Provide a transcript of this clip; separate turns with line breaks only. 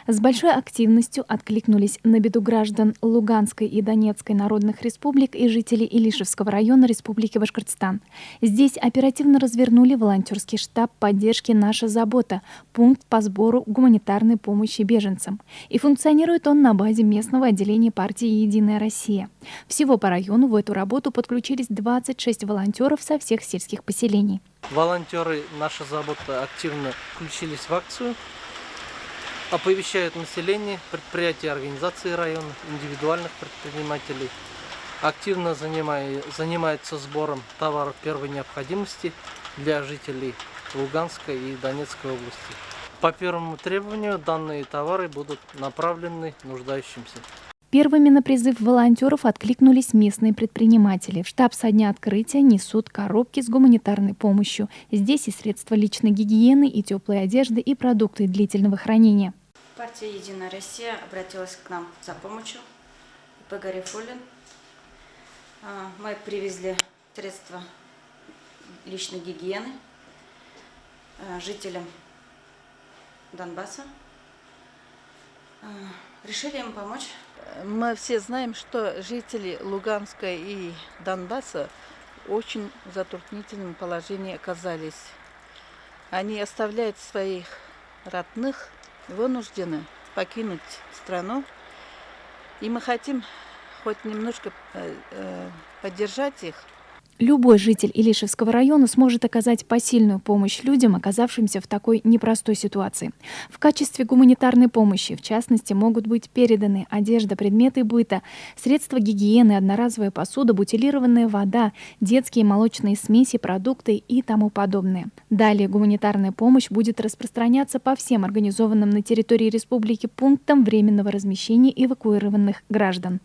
С большой активностью откликнулись на беду граждан Луганской и Донецкой народных республик и жителей Илишевского района Республики Башкортостан. Здесь оперативно развернули волонтерский штаб поддержки «Наша забота», пункт по сбору гуманитарной помощи беженцам. И функционирует он на базе местного отделения партии «Единая Россия». Всего по району в эту работу подключились 26 волонтеров со всех сельских поселений.
Волонтеры «Наша забота» активно включились в акцию, оповещают население, предприятия, организации района, индивидуальных предпринимателей. Активно занимаются сбором товаров первой необходимости для жителей Луганской и Донецкой области. По первому требованию данные товары будут направлены нуждающимся.
Первыми на призыв волонтеров откликнулись местные предприниматели. В штаб со дня открытия несут коробки с гуманитарной помощью. Здесь и средства личной гигиены, и теплой одежды, и продукты длительного хранения.
Партия «Единая Россия» обратилась к нам за помощью. П. Гарифуллин. Мы привезли средства личной гигиены жителям Донбасса. Решили им помочь.
Мы все знаем, что жители Луганска и Донбасса очень в затруднительном положении оказались. Они оставляют своих родных, вынуждены покинуть страну. И мы хотим хоть немножко поддержать их.
Любой житель Илишевского района сможет оказать посильную помощь людям, оказавшимся в такой непростой ситуации. В качестве гуманитарной помощи, в частности, могут быть переданы одежда, предметы быта, средства гигиены, одноразовая посуда, бутилированная вода, детские и молочные смеси, продукты и тому подобное. Далее гуманитарная помощь будет распространяться по всем организованным на территории республики пунктам временного размещения эвакуированных граждан.